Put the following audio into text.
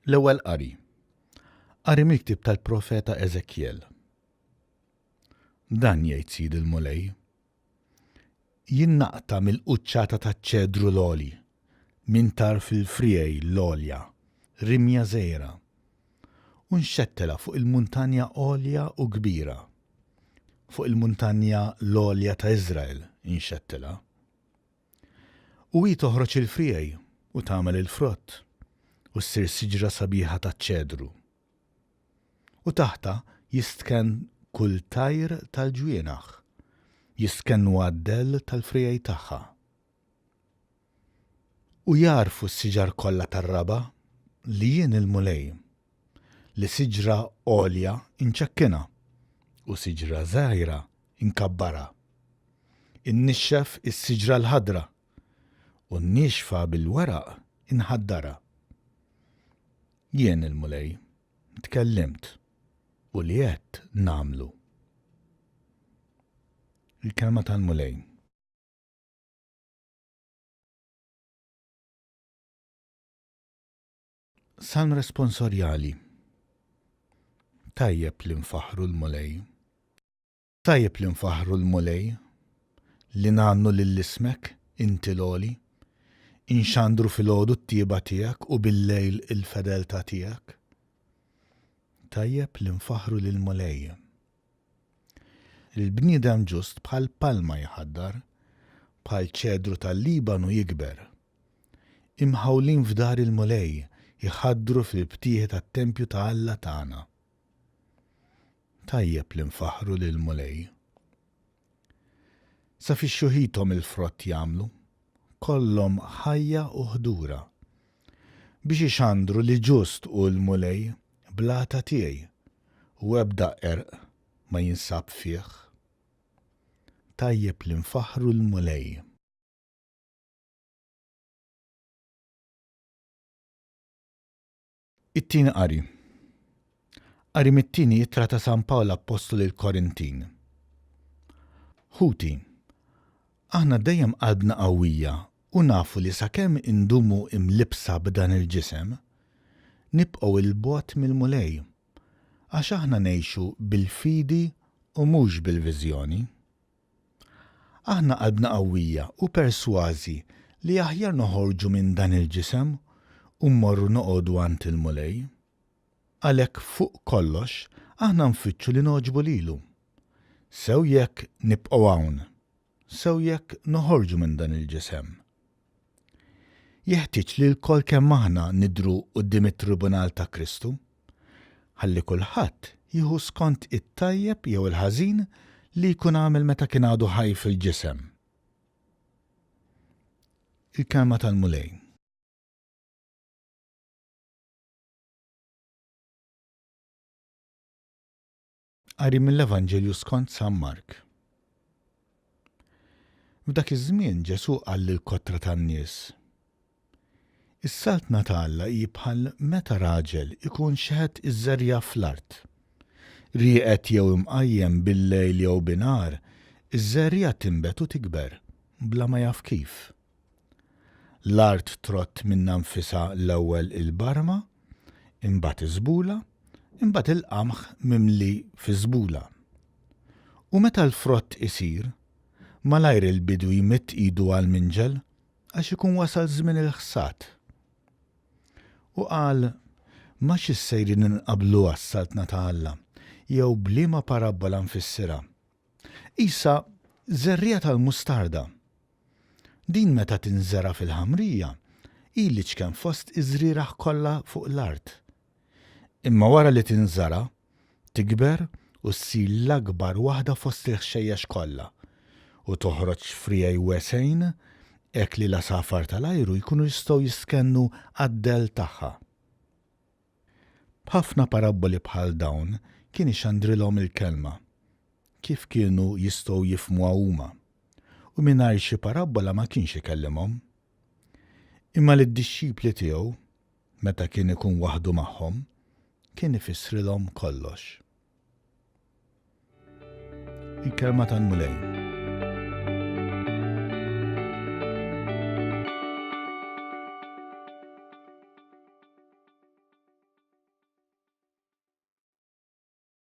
L-ewwel qari. Qari mill-ktieb tal-Profeta Eżekjel. Dan jgħid Sid il-Mulej. Jien naqta' mill-quċċata taċ-ċedru l-għoli, min tarf il-friej l-għolja, rimja żgħira, u nxettela fuq il-muntanja għolja u kbira. Fuq il-muntanja l-għolja ta' Iżrael inxettela. U hi toħroġ il-friej u tagħmel il-frott u ssir siġra sabiħa taċ-ċedru. U taħta jistken kull tajr tal-ġwienaħ, jistkennu għaddell tal-frijaj tagħha. U jarfu s-siġar kollha tar-raba li jien il-Mulej, li siġra għolja inċekkina u siġra żgħira inkabbara. Innixxef is-siġra l-ħadra u n-nixfa bil-weraq inħaddara. Jien il-Mulej tkellimt u li qed nagħmlu. Il-kelma tal-Mulej. Salm responsorjali. Tajjeb li nfaħru l-Mulej. Tajjeb li nfaħru l-Mulej li nagħmlu lill-ismek inti l-għoli, inxandru fil-għodu t-tieba tiegħek u bil-lejl il-fedelta tiegħek. Tajjeb li nfaħru lill-Mulej. Il-bniedem ġust bħal palma jħaddar, bħal ċedru tal-Libanu jikber. Imħawlin f'dar il-Mulej jħaddru fil-btieħ tat-tempju ta' Alla tagħna. Tajjeb li nfaħru lill-Mulej. Sa fix-xuħithom il-frott jagħmlu, kollhom ħajja u ħdura, biex ixandru li ġust u l-Mulej blata tiegħi u ebda erq ma jinsab fih. Tajjeb li nfaħru l-Mulej. It-tieni qari. Qari mit-tieni jittra ta' San Pawl Apostolu lill-Korintin. Ħuti, aħna dejjem qalbna qawwija u nafu li sakemm indumu imlibsa b'dan il-ġisem, nibqgħu il-bogħod mill-Mulej, għax aħna ngħixu bil-fidi u mhux bil-viżjoni. Aħna qalbna qawwija u persważi li aħjar noħorġu minn dan il-ġisem u mmorru noqogħdu għand il-Mulej. Għalhekk fuq kollox aħna nfittxu li noġbu lilu. Sew jekk nibqgħu hawn, sew jekk noħorġu minn dan il-ġisem. Jeħtieġ li l-kol kemm aħna nidhru quddiem it-Tribunal ta' Kristu, ħalli kulħadd jieħu skont it-tajjeb jew il-ħażin li jkun għamel meta kien għadu ħaj fil-ġisem. Il-kelma tal-Mulej. Qari mill-Evanġelju skont San Mark. F'dak iż-żmien Ġesu qal lill-kottra tan-nies: Is-saltna ta' Alla hi bħal meta raġel ikun xeħed iż-żerja fl-art. Rieqet jew imqajjem bil-lejl jew binhar, iż-żerja tinbet u tikber, bla ma jaf kif. L-art trott minnha nfisha l-ewwel il-barma, imbagħad iżbula, imbagħad il-qamħ mimli fi żbula. U meta l-frott isir, malajr il-bidu jmitt idu għall-minġel għax ikun wasal żmien il-ħsad. U qal: ma x'issejrin inqablu għas-saltna ta' Alla, jew bliema parabola nfissirha. Isa żerrija tal-mustarda. Din meta tinżera fil-ħamrija, ili ċken fost iżrieraħ kollha fuq l-art. Imma wara li tinżara, tikber u ssir l-akbar waħda fost il-ħxejjex kollha u toħroġ frijaj wesejn hekk li l-asafar tal-ajru jkunu jistgħu jiskennu għaddell tagħha. B'ħafna paraboli bħal dawn kien ixandrilhom il-kelma, kif kienu jistgħu jifhmuha huma, u mingħajr xi parabola ma kienx ikellimhom. Imma lid-dixxipli tiegħu, meta kien ikun waħdu magħhom, kien ifissrilhom kollox. Il-kelma tal-Mulej.